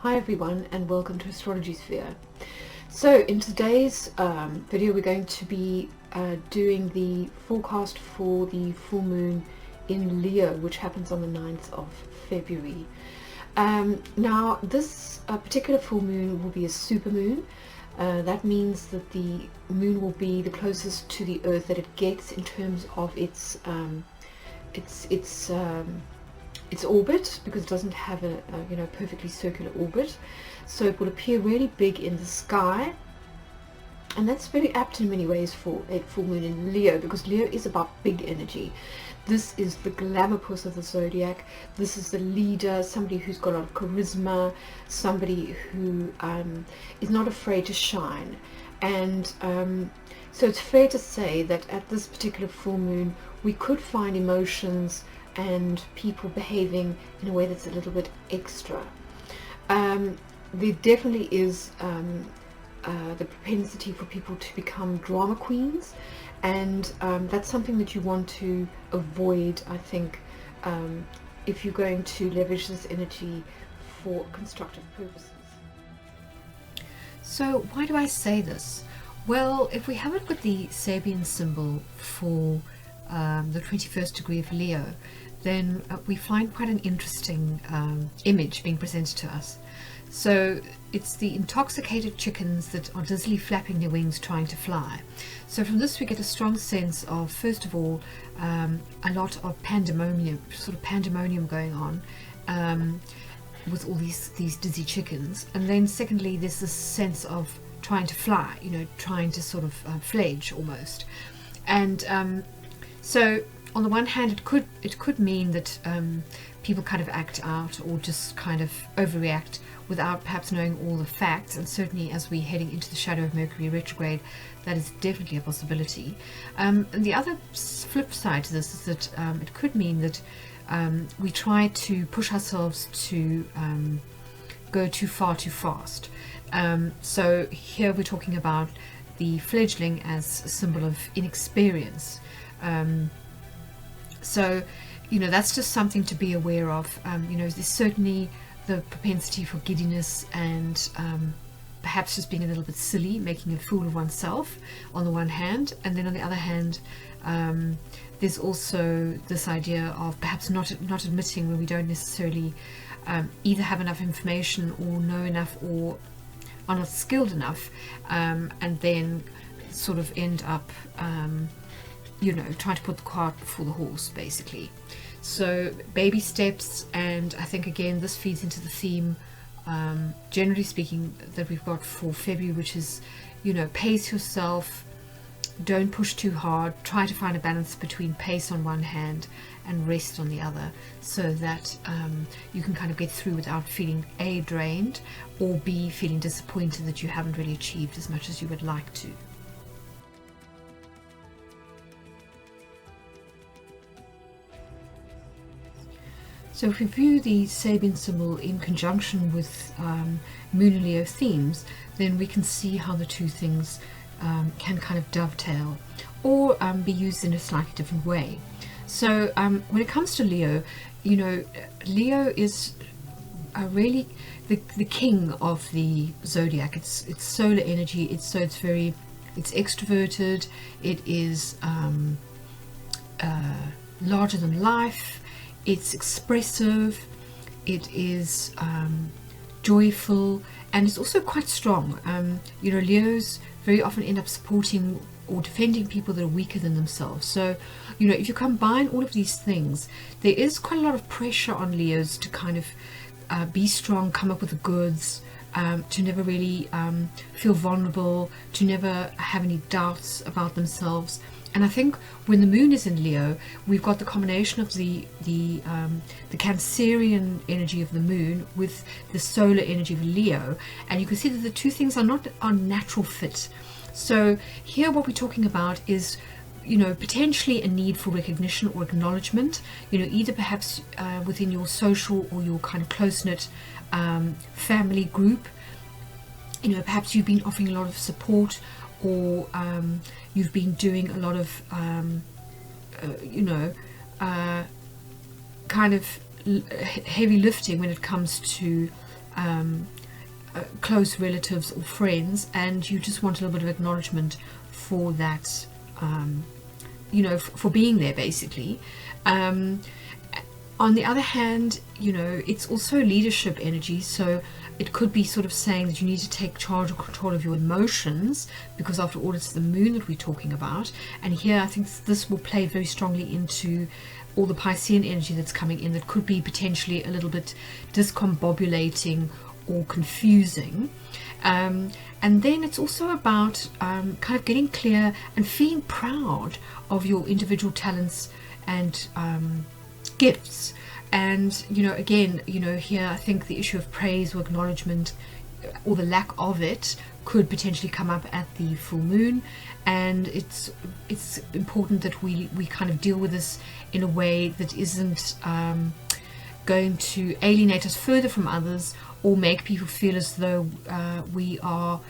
Hi everyone and welcome to AstrologySphere. So in today's video we're going to be doing the forecast for the full moon in Leo, which happens on the 9th of February. Now this particular full moon will be a supermoon. That means that the moon will be the closest to the earth that it gets in terms of its orbit, because it doesn't have a perfectly circular orbit, so it will appear really big in the sky, and that's very apt in many ways for a full moon in Leo, because Leo is about big energy. This is the glamour puss of the zodiac. This is the leader, somebody who's got a lot of charisma, somebody who is not afraid to shine. And so it's fair to say that at this particular full moon we could find emotions and people behaving in a way that's a little bit extra. There definitely is the propensity for people to become drama queens, and that's something that you want to avoid, I think, if you're going to leverage this energy for constructive purposes. So why do I say this? Well, if we have a look at the Sabian symbol for the 21st degree of Leo, then we find quite an interesting image being presented to us. So it's the intoxicated chickens that are dizzily flapping their wings trying to fly. So from this we get a strong sense of, first of all, a lot of pandemonium going on with all these dizzy chickens. And then secondly, there's this sense of trying to fly, trying to sort of fledge almost. And so on the one hand, it could mean that people kind of act out or just kind of overreact without perhaps knowing all the facts, and certainly as we're heading into the shadow of Mercury retrograde, that is definitely a possibility. And the other flip side to this is that it could mean that we try to push ourselves to go too far too fast. So here we're talking about the fledgling as a symbol of inexperience. So, that's just something to be aware of. There's certainly the propensity for giddiness and perhaps just being a little bit silly, making a fool of oneself on the one hand, and then on the other hand, there's also this idea of perhaps not admitting when we don't necessarily either have enough information or know enough or are not skilled enough, and then sort of end up trying to put the cart before the horse, basically. So baby steps, and I think again this feeds into the theme, generally speaking, that we've got for February, which is, pace yourself, don't push too hard, try to find a balance between pace on one hand and rest on the other, so that you can kind of get through without feeling A, drained, or B, feeling disappointed that you haven't really achieved as much as you would like to. So if we view the Sabian symbol in conjunction with Moon and Leo themes, then we can see how the two things can kind of dovetail or be used in a slightly different way. So when it comes to Leo, Leo is really the king of the zodiac. It's solar energy. It's extroverted. It is larger than life. It's expressive, it is joyful, and it's also quite strong. Leos very often end up supporting or defending people that are weaker than themselves. So, if you combine all of these things, there is quite a lot of pressure on Leos to kind of be strong, come up with the goods, to never really feel vulnerable, to never have any doubts about themselves. And I think when the moon is in Leo, we've got the combination of the Cancerian energy of the moon with the solar energy of Leo, and you can see that the two things are not a natural fit. So here what we're talking about is, potentially a need for recognition or acknowledgement, either perhaps within your social or your kind of close-knit family group. Perhaps you've been offering a lot of support, or you've been doing a lot of kind of heavy lifting when it comes to close relatives or friends, and you just want a little bit of acknowledgement for that, you know, for being there basically. On the other hand, you know, it's also leadership energy, so it could be sort of saying that you need to take charge or control of your emotions, because after all it's the moon that we're talking about. And here I think this will play very strongly into all the Piscean energy that's coming in, that could be potentially a little bit discombobulating or confusing. And then it's also about kind of getting clear and feeling proud of your individual talents and gifts. And you know, again, you know, here I think the issue of praise or acknowledgement, or the lack of it, could potentially come up at the full moon. And it's important that we kind of deal with this in a way that isn't going to alienate us further from others, or make people feel as though we are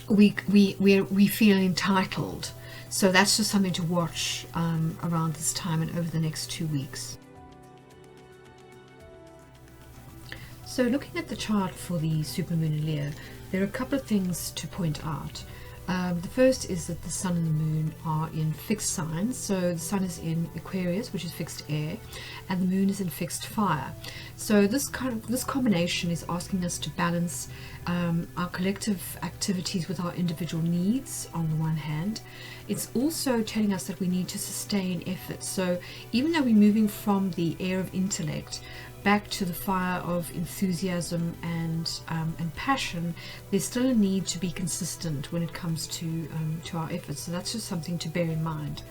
we feel entitled. So that's just something to watch around this time and over the next 2 weeks. So looking at the chart for the supermoon in Leo, there are a couple of things to point out. The first is that the sun and the moon are in fixed signs. So the sun is in Aquarius, which is fixed air, and the moon is in fixed fire. So this combination is asking us to balance our collective activities with our individual needs on the one hand. It's also telling us that we need to sustain effort. So even though we're moving from the air of intellect back to the fire of enthusiasm and passion, there's still a need to be consistent when it comes to our efforts. So that's just something to bear in mind.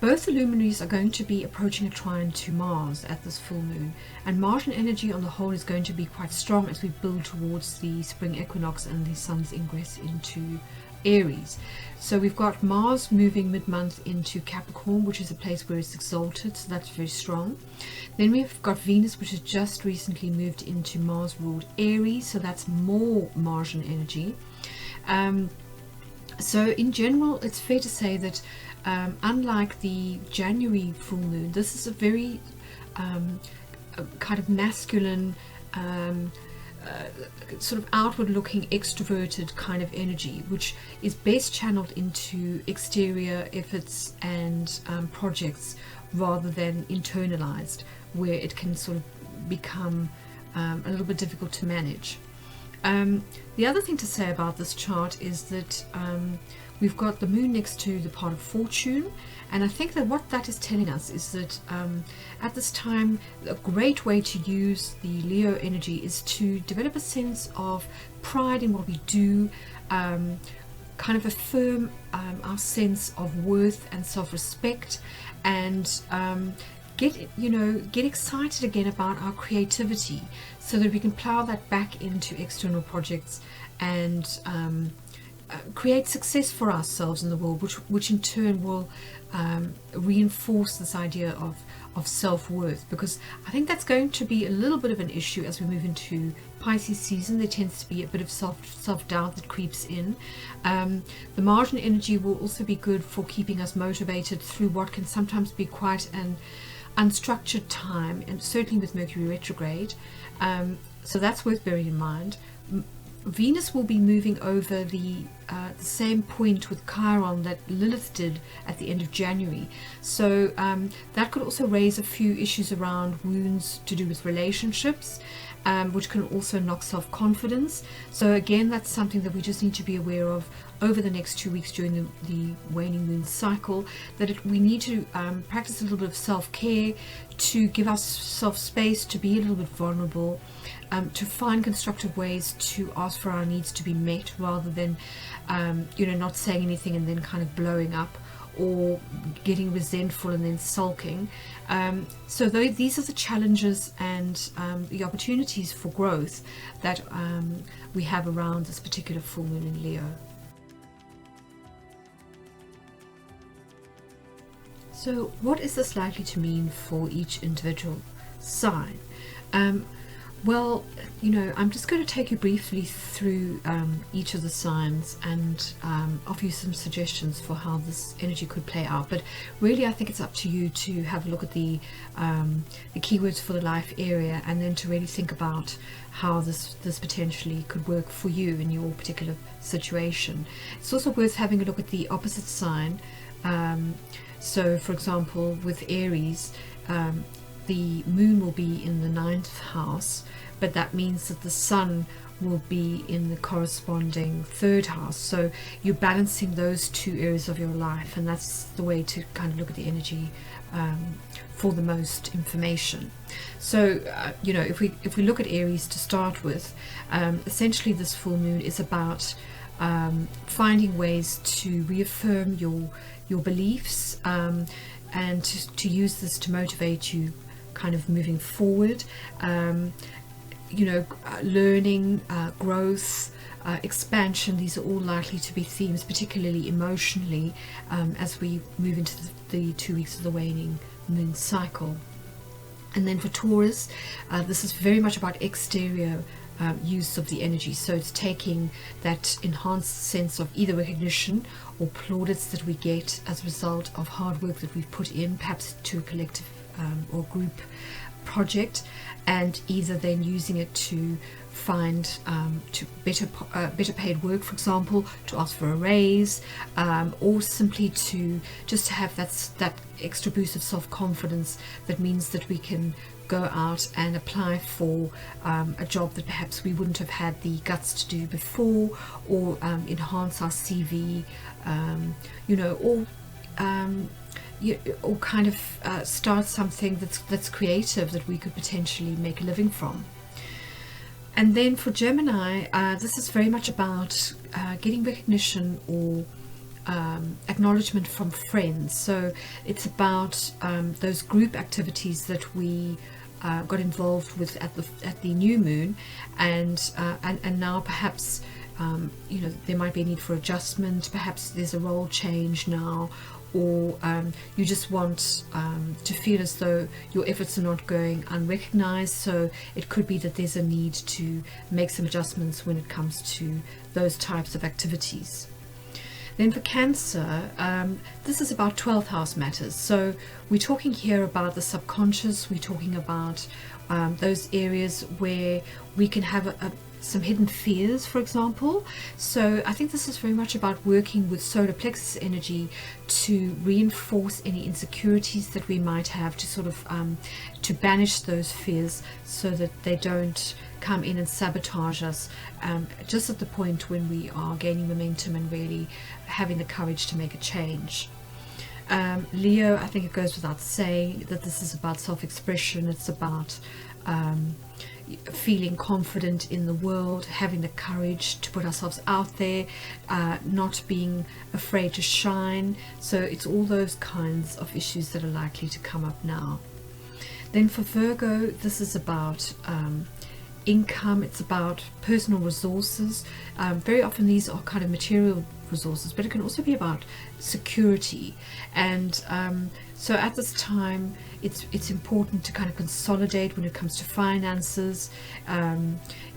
Both the luminaries are going to be approaching a trine to Mars at this full moon, and Martian energy on the whole is going to be quite strong as we build towards the spring equinox and the sun's ingress into Aries. So we've got Mars moving mid-month into Capricorn, which is a place where it's exalted, so that's very strong. Then we've got Venus, which has just recently moved into Mars-ruled Aries, so that's more Martian energy. So in general, it's fair to say that unlike the January full moon, this is a very kind of masculine, sort of outward looking, extroverted kind of energy, which is best channeled into exterior efforts and projects rather than internalized, where it can sort of become a little bit difficult to manage. The other thing to say about this chart is that we've got the moon next to the part of fortune, and I think that what that is telling us is that at this time a great way to use the Leo energy is to develop a sense of pride in what we do, kind of affirm our sense of worth and self-respect, and get excited again about our creativity, so that we can plow that back into external projects and create success for ourselves in the world, which in turn will reinforce this idea of self-worth, because I think that's going to be a little bit of an issue as we move into Pisces season. There tends to be a bit of self-doubt that creeps in. The Martian energy will also be good for keeping us motivated through what can sometimes be quite an unstructured time, and certainly with Mercury retrograde. So that's worth bearing in mind. Venus will be moving over the same point with Chiron that Lilith did at the end of January. So that could also raise a few issues around wounds to do with relationships, which can also knock self-confidence. So again, that's something that we just need to be aware of over the next 2 weeks during the waning moon cycle, that we need to practice a little bit of self-care, to give ourselves space to be a little bit vulnerable, to find constructive ways to ask for our needs to be met, rather than not saying anything and then kind of blowing up, or getting resentful and then sulking. So these are the challenges and the opportunities for growth that we have around this particular full moon in Leo. So what is this likely to mean for each individual sign? Well, I'm just going to take you briefly through each of the signs and offer you some suggestions for how this energy could play out. But really, I think it's up to you to have a look at the keywords for the life area, and then to really think about how this potentially could work for you in your particular situation. It's also worth having a look at the opposite sign. So, for example, with Aries, the moon will be in the 9th house, but that means that the sun will be in the corresponding 3rd house. So you're balancing those two areas of your life, and that's the way to kind of look at the energy for the most information. So if we look at Aries to start with, essentially this full moon is about finding ways to reaffirm your beliefs, and to use this to motivate you kind of moving forward, learning, growth, expansion. These are all likely to be themes, particularly emotionally, as we move into the 2 weeks of the waning moon cycle. And then for Taurus, this is very much about exterior use of the energy. So it's taking that enhanced sense of either recognition or plaudits that we get as a result of hard work that we've put in, perhaps to a collective or group project, and either then using it to find to better paid work, for example, to ask for a raise, or simply to just have that extra boost of self-confidence that means that we can go out and apply for a job that perhaps we wouldn't have had the guts to do before, or enhance our CV, or kind of start something that's creative that we could potentially make a living from. And then for Gemini, this is very much about getting recognition or acknowledgement from friends. So it's about those group activities that we got involved with at the new moon, and now perhaps there might be a need for adjustment. Perhaps there's a role change now, or you just want to feel as though your efforts are not going unrecognized. So it could be that there's a need to make some adjustments when it comes to those types of activities. Then for Cancer, this is about 12th house matters. So we're talking here about the subconscious. We're talking about those areas where we can have some hidden fears, for example. So I think this is very much about working with solar plexus energy to reinforce any insecurities that we might have, to sort of to banish those fears so that they don't come in and sabotage us just at the point when we are gaining momentum and really having the courage to make a change. Leo, I think it goes without saying that this is about self-expression. It's about feeling confident in the world, having the courage to put ourselves out there, not being afraid to shine. So it's all those kinds of issues that are likely to come up now. Then for Virgo, this is about income. It's about personal resources. Very often these are kind of material resources, but it can also be about security. And so at this time, it's important to kind of consolidate when it comes to finances.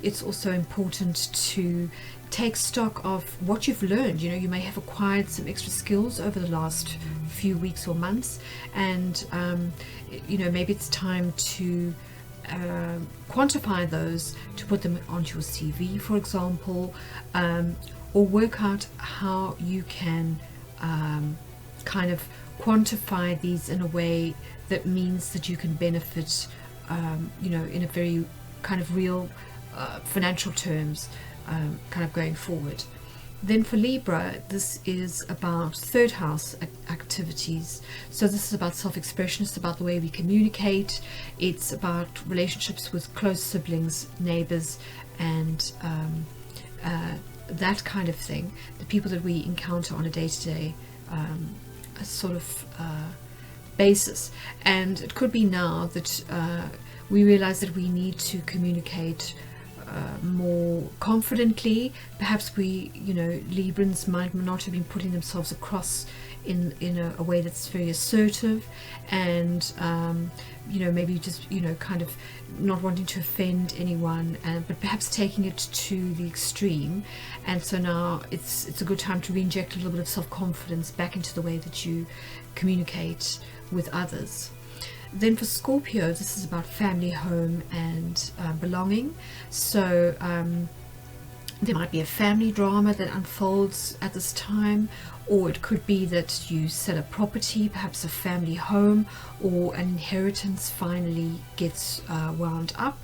It's also important to take stock of what you've learned. You may have acquired some extra skills over the last few weeks or months, and maybe it's time to quantify those, to put them onto your CV, for example, or work out how you can kind of quantify these in a way that means that you can benefit, in a very kind of real financial terms, kind of going forward. Then for Libra, this is about 3rd house activities. So this is about self-expression. It's about the way we communicate. It's about relationships with close siblings, neighbors, and that kind of thing. The people that we encounter on a day-to-day sort of basis. And it could be now that we realize that we need to communicate more confidently. Perhaps we, Librans might not have been putting themselves across in a way that's very assertive, and you know, maybe just, you know, kind of not wanting to offend anyone, but perhaps taking it to the extreme. And so now it's a good time to reinject a little bit of self-confidence back into the way that you communicate with others. Then for Scorpio, this is about family, home, and belonging. So there might be a family drama that unfolds at this time, or it could be that you sell a property, perhaps a family home, or an inheritance finally gets wound up.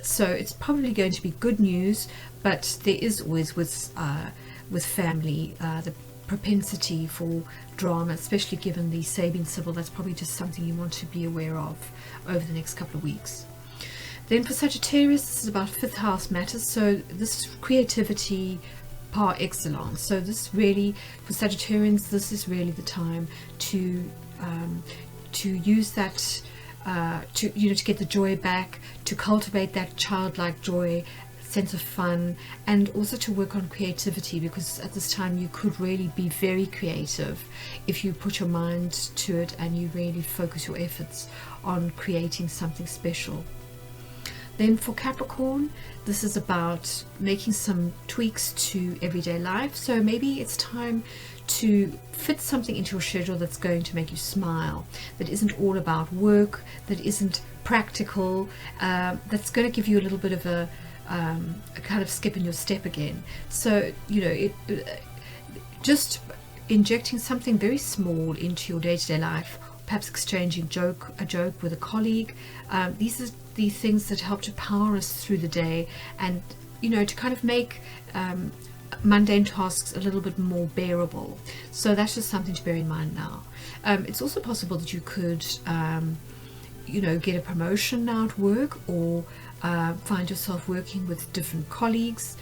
So it's probably going to be good news, but there is always with family the propensity for drama, especially given the Sabian Sybil. That's probably just something you want to be aware of over the next couple of weeks. Then for Sagittarius, this is about 5th house matters. So this is creativity par excellence. So this really, for Sagittarians, this is really the time to use that to get the joy back, to cultivate that childlike joy, sense of fun, and also to work on creativity, because at this time you could really be very creative if you put your mind to it and you really focus your efforts on creating something special. Then for Capricorn, this is about making some tweaks to everyday life. So maybe it's time to fit something into your schedule that's going to make you smile, that isn't all about work, that isn't practical, that's going to give you a little bit of a kind of skip in your step again. So, you know, just injecting something very small into your day-to-day life, perhaps exchanging a joke with a colleague. These are the things that help to power us through the day, and, you know, to kind of make mundane tasks a little bit more bearable. So that's just something to bear in mind now. It's also possible that you could you know, get a promotion now at work, or find yourself working with different colleagues,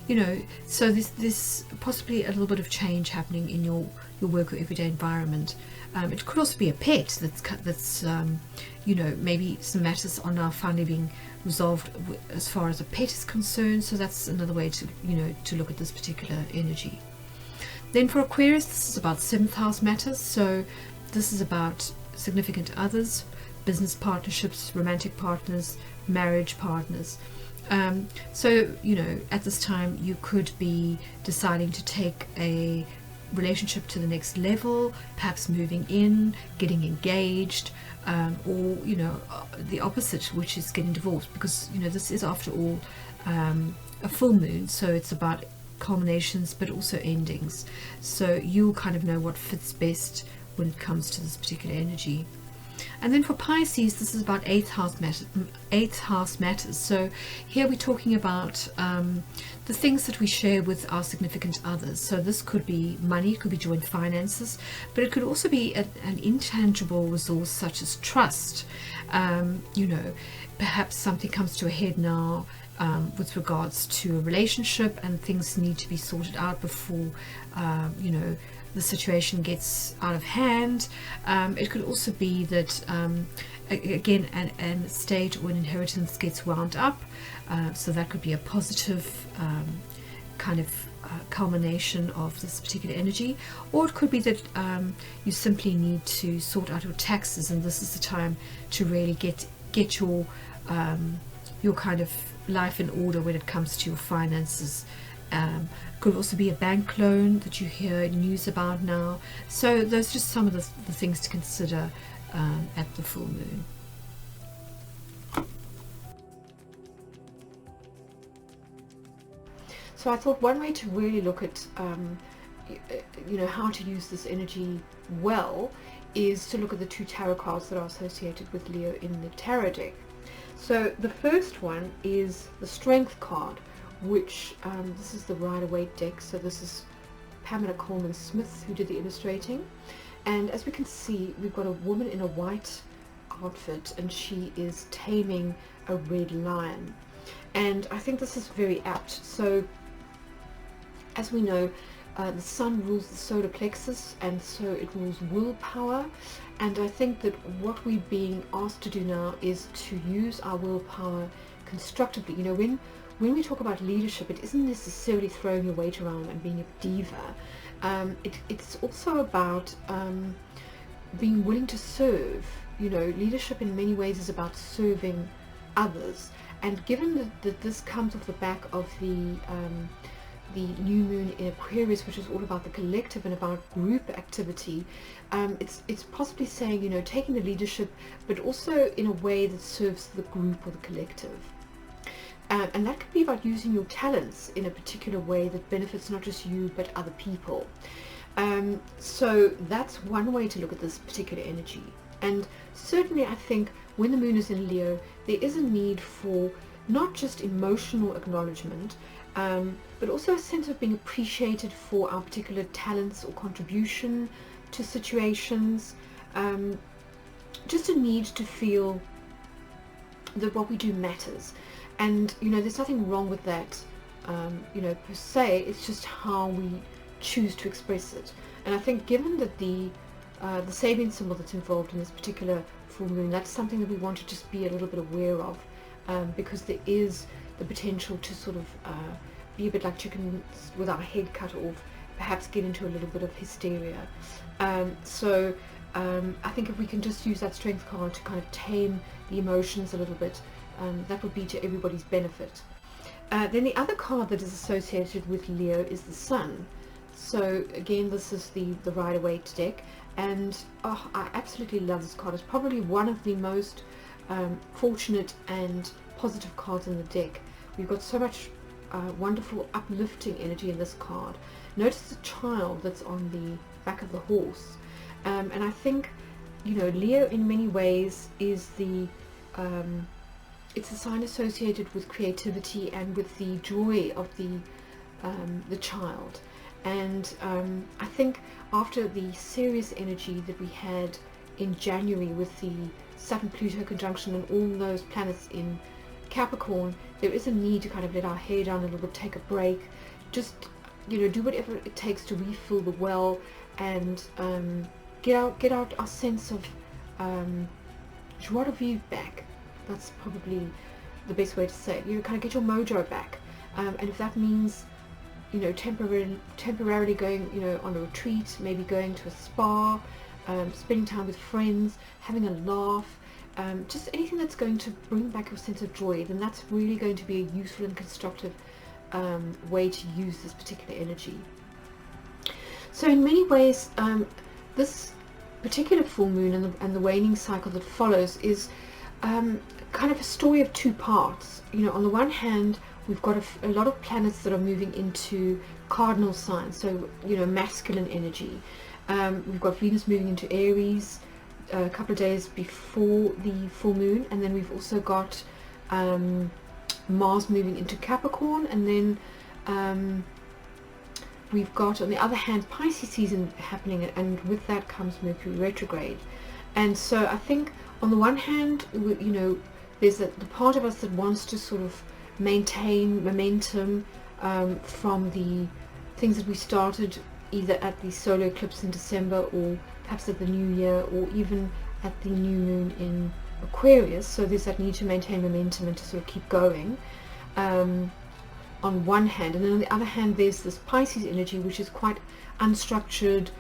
you know, so there's possibly a little bit of change happening in your work or everyday environment. It could also be a pet that's you know, maybe some matters are now finally being resolved as far as a pet is concerned. So that's another way to, you know, to look at this particular energy. Then for Aquarius, this is about 7th house matters. So this is about significant others, business partnerships, romantic partners, marriage partners. So, you know, at this time you could be deciding to take a relationship to the next level, perhaps moving in, getting engaged, or, you know, the opposite, which is getting divorced, because, you know, this is after all a full moon, so it's about culminations but also endings. So you'll kind of know what fits best when it comes to this particular energy. And then for Pisces, this is about 8th house matters. So here we're talking about the things that we share with our significant others. So this could be money, it could be joint finances, but it could also be an intangible resource such as trust. You know, perhaps something comes to a head now with regards to a relationship, and things need to be sorted out before you know, the situation gets out of hand. It could also be that again an estate or an inheritance gets wound up, so that could be a positive kind of culmination of this particular energy. Or it could be that you simply need to sort out your taxes, and this is the time to really get your kind of life in order when it comes to your finances. Could also be a bank loan that you hear news about now. So those are just some of the things to consider at the full moon. So I thought one way to really look at you know, how to use this energy well is to look at the 2 tarot cards that are associated with Leo in the tarot deck. So the first one is the Strength card, which this is the Rider-Waite deck. So this is Pamela Coleman Smith who did the illustrating, and as we can see, we've got a woman in a white outfit, and she is taming a red lion, and I think this is very apt. So as we know, the sun rules the solar plexus, and so it rules willpower, and I think that what we're being asked to do now is to use our willpower constructively. You know, when we talk about leadership, it isn't necessarily throwing your weight around and being a diva. It's also about being willing to serve. You know, leadership in many ways is about serving others. And given that this comes off the back of the new moon in Aquarius, which is all about the collective and about group activity, it's possibly saying, you know, taking the leadership, but also in a way that serves the group or the collective. And that could be about using your talents in a particular way that benefits not just you but other people. So that's one way to look at this particular energy. And certainly I think when the moon is in Leo, there is a need for not just emotional acknowledgement, but also a sense of being appreciated for our particular talents or contribution to situations. Just a need to feel that what we do matters. And, you know, there's nothing wrong with that, you know, per se. It's just how we choose to express it. And I think given that the Sabian symbol that's involved in this particular full moon, that's something that we want to just be a little bit aware of, because there is the potential to sort of be a bit like chickens with our head cut off, perhaps get into a little bit of hysteria. So I think if we can just use that strength card to kind of tame the emotions a little bit, that would be to everybody's benefit. Then the other card that is associated with Leo is the Sun. So again, this is the Rider-Waite deck, and oh, I absolutely love this card. It's probably one of the most fortunate and positive cards in the deck. We've got so much wonderful uplifting energy in this card. Notice the child that's on the back of the horse, and I think, you know, Leo in many ways is it's a sign associated with creativity and with the joy of the child. And I think after the serious energy that we had in January with the Saturn-Pluto conjunction and all those planets in Capricorn, there is a need to kind of let our hair down a little bit, take a break, just, you know, do whatever it takes to refill the well, and get out our sense of joie de vivre back. That's probably the best way to say it. You know, kind of get your mojo back, and if that means, you know, temporarily going, you know, on a retreat, maybe going to a spa, spending time with friends, having a laugh, just anything that's going to bring back your sense of joy, then that's really going to be a useful and constructive way to use this particular energy. So in many ways, this particular full moon and the waning cycle that follows is kind of a story of two parts. You know, on the one hand, we've got a lot of planets that are moving into cardinal signs, so, you know, masculine energy. We've got Venus moving into Aries a couple of days before the full moon, and then we've also got Mars moving into Capricorn, and then we've got, on the other hand, Pisces season happening, and with that comes Mercury retrograde. And so I think on the one hand, you know, there's the part of us that wants to sort of maintain momentum from the things that we started either at the solar eclipse in December, or perhaps at the new year, or even at the new moon in Aquarius. So there's that need to maintain momentum and to sort of keep going on one hand. And then on the other hand, there's this Pisces energy, which is quite unstructured,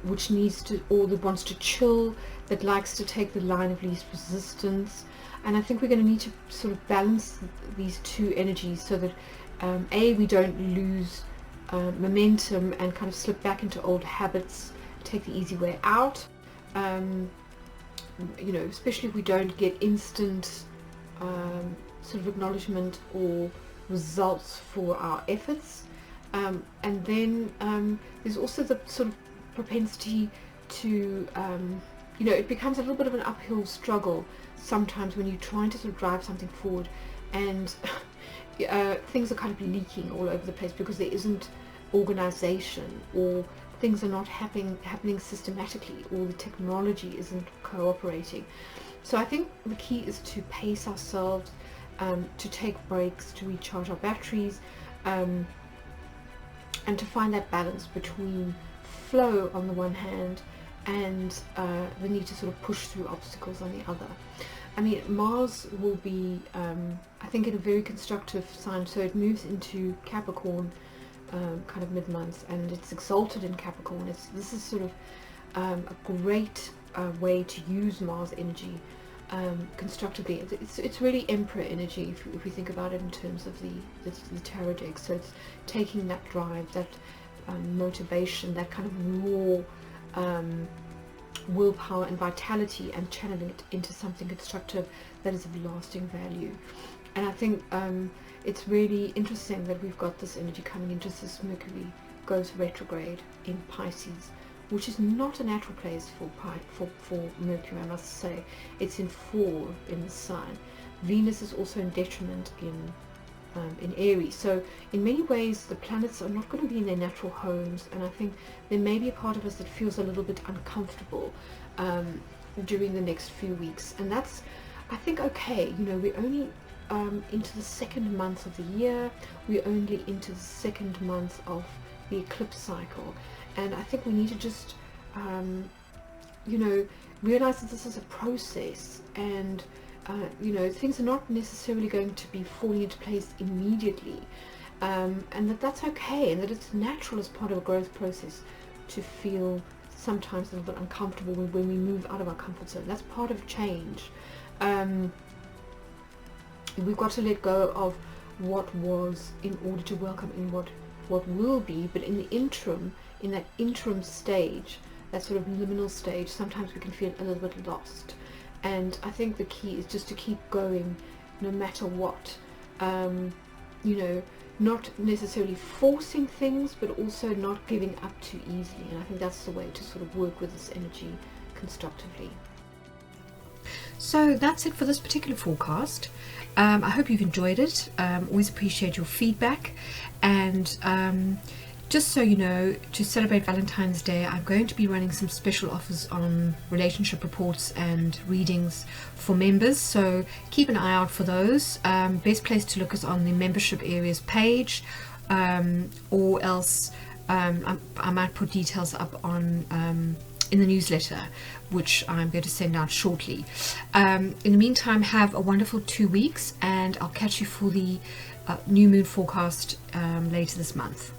which needs to, or that wants to chill, that likes to take the line of least resistance. And I think we're going to need to sort of balance these two energies so that we don't lose momentum and kind of slip back into old habits, take the easy way out, you know, especially if we don't get instant sort of acknowledgement or results for our efforts. And then there's also the sort of propensity to, you know, it becomes a little bit of an uphill struggle sometimes when you're trying to sort of drive something forward, and things are kind of leaking all over the place because there isn't organization, or things are not happening systematically, or the technology isn't cooperating. So I think the key is to pace ourselves, to take breaks, to recharge our batteries, and to find that balance between flow on the one hand and the need to sort of push through obstacles on the other. I mean, Mars will be, I think, in a very constructive sign, so it moves into Capricorn kind of mid-month, and it's exalted in Capricorn. This is sort of a great way to use Mars energy constructively. It's really Emperor energy if we think about it in terms of the tarot deck. So it's taking that drive, that motivation, that kind of raw willpower and vitality, and channeling it into something constructive that is of lasting value. And I think it's really interesting that we've got this energy coming in just as Mercury goes retrograde in Pisces, which is not a natural place for Mercury, I must say. It's in fall in the Sun. Venus is also in detriment in Aries. So in many ways the planets are not going to be in their natural homes, and I think there may be a part of us that feels a little bit uncomfortable during the next few weeks, and that's, I think, okay. You know, we're only into the second month of the year, we're only into the second month of the eclipse cycle, and I think we need to just you know, realize that this is a process, and you know, things are not necessarily going to be falling into place immediately, and that's okay, and that it's natural as part of a growth process to feel sometimes a little bit uncomfortable when we move out of our comfort zone. That's part of change. We've got to let go of what was in order to welcome in what will be, but in the interim, in that interim stage, that sort of liminal stage, sometimes we can feel a little bit lost. And I think the key is just to keep going no matter what. You know, not necessarily forcing things, but also not giving up too easily. And I think that's the way to sort of work with this energy constructively. So that's it for this particular forecast. I hope you've enjoyed it. Always appreciate your feedback, and just so you know, to celebrate Valentine's Day, I'm going to be running some special offers on relationship reports and readings for members, so keep an eye out for those. Best place to look is on the membership areas page, or else I might put details up on in the newsletter, which I'm going to send out shortly. In the meantime, have a wonderful 2 weeks, and I'll catch you for the new moon forecast later this month.